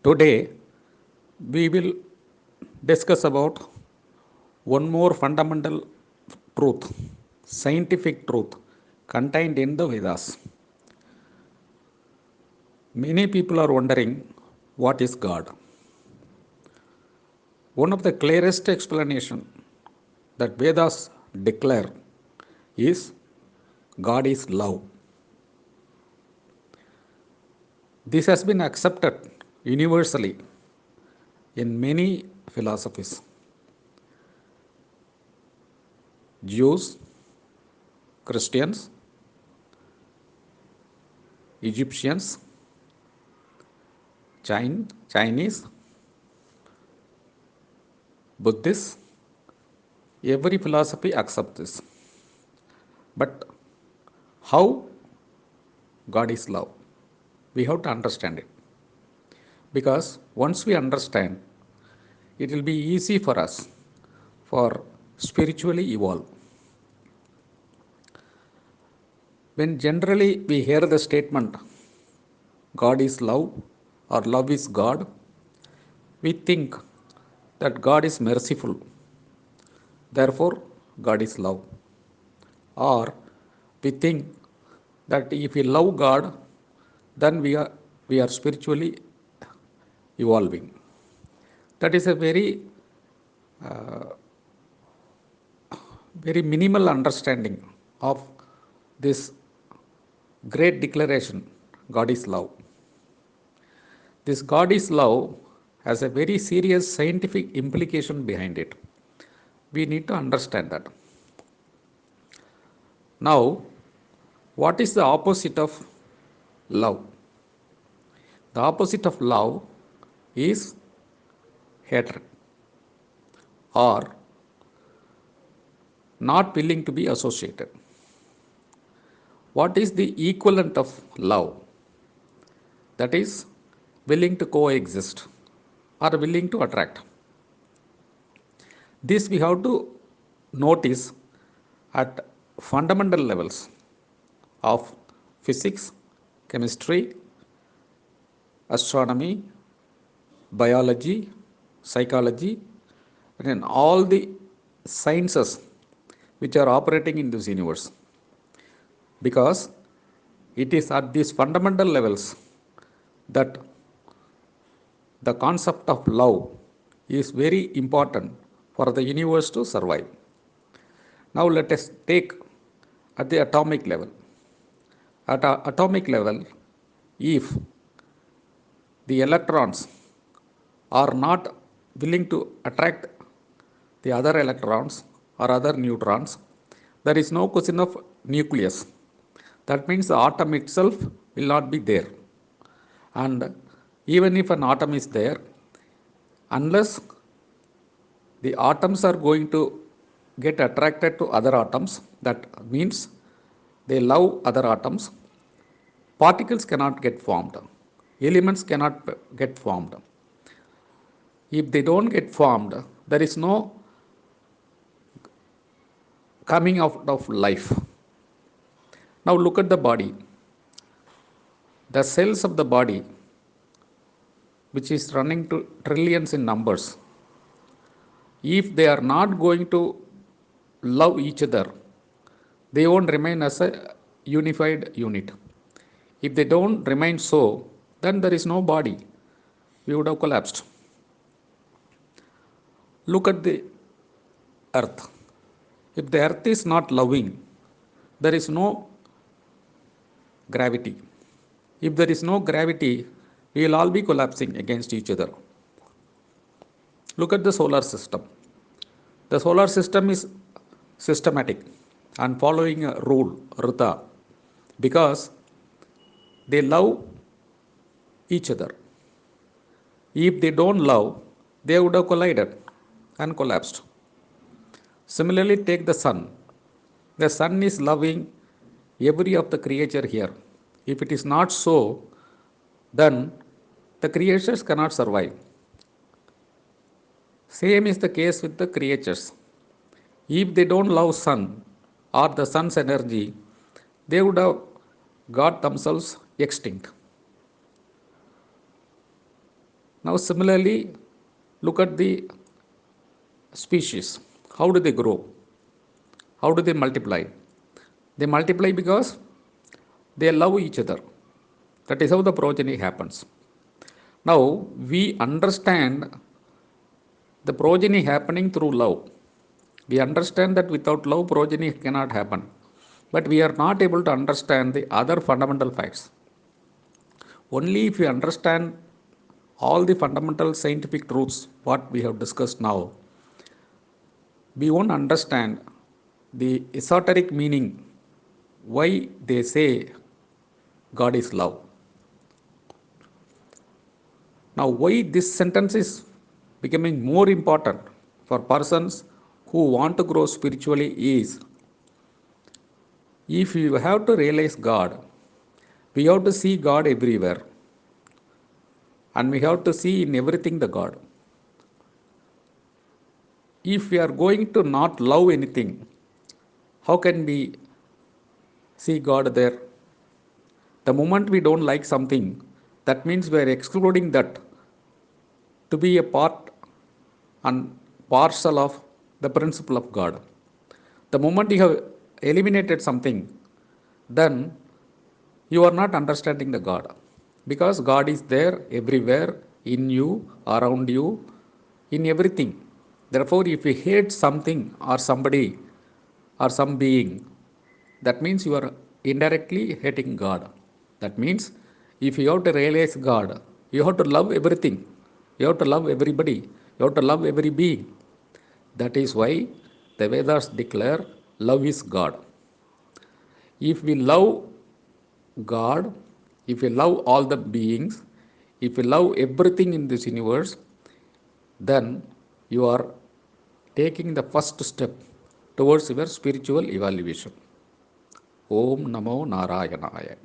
Today, we will discuss about one more fundamental truth, scientific truth contained in the Vedas. Many people are wondering what is God. One of the clearest explanation that Vedas declare is God is love. This has been accepted universally in many philosophies. Jews, Christians, Egyptians, Chinese, Buddhists, every philosophy accepts this. But how God is love? We have to understand it. Because once we understand, it will be easy for us for spiritually evolve. When generally we hear the statement God is love or love is God, we think that God is merciful. Therefore, God is love. Or we think that if we love God, then we are spiritually evolving. That is a very minimal understanding of this great declaration God is love. This God is love has a very serious scientific implication behind it. We need to understand that. Now, what is the opposite of love? The opposite of love is hatred or not willing to be associated. What is the equivalent of love? That is willing to coexist or willing to attract. This we have to notice at fundamental levels of physics, chemistry, astronomy, biology, psychology, and in all the sciences which are operating in this universe. Because it is at these fundamental levels that the concept of love is very important for the universe to survive. Now let us take at the atomic level. At an atomic level, if the electrons are not willing to attract the other electrons or other neutrons, there is no question of nucleus. That means the atom itself will not be there. And even if an atom is there, unless the atoms are going to get attracted to other atoms, that means they love other atoms, particles cannot get formed, elements cannot get formed. If they don't get formed, there is no coming out of life. Now look at the body. The cells of the body, which is running to trillions in numbers, if they are not going to love each other, they won't remain as a unified unit. If they don't remain so, then there is no body. We would have collapsed. Look at the earth. If the earth is not loving, there is no gravity. If there is no gravity, we will all be collapsing against each other. Look at the solar system. The solar system is systematic and following a rule, Rita, because they love each other. If they don't love, they would have collided and collapsed. Similarly, take the sun. The sun is loving every of the creature here. If it is not so, then the creatures cannot survive. Same is the case with the creatures. If they don't love sun or the sun's energy, they would have got themselves extinct. Now, similarly, look at the species. How do they grow? How do they multiply? They multiply because they love each other. That is how the progeny happens. Now, we understand the progeny happening through love. We understand that without love, progeny cannot happen. But we are not able to understand the other fundamental facts. Only if we understand all the fundamental scientific truths, what we have discussed now, we won't understand the esoteric meaning why they say God is love. Now, why this sentence is becoming more important for persons who want to grow spiritually is, if you have to realize God, we have to see God everywhere and we have to see in everything the God. If we are going to not love anything, how can we see God there? The moment we don't like something, that means we are excluding that to be a part and parcel of the principle of God. The moment you have eliminated something, then you are not understanding the God. Because God is there everywhere, in you, around you, in everything. Therefore, if you hate something or somebody or some being, that means you are indirectly hating God. That means if you have to realize God, you have to love everything. You have to love everybody. You have to love every being. That is why the Vedas declare love is God. If we love God, if we love all the beings, if we love everything in this universe, then you are taking the first step towards your spiritual evaluation. Om Namo Narayanaya.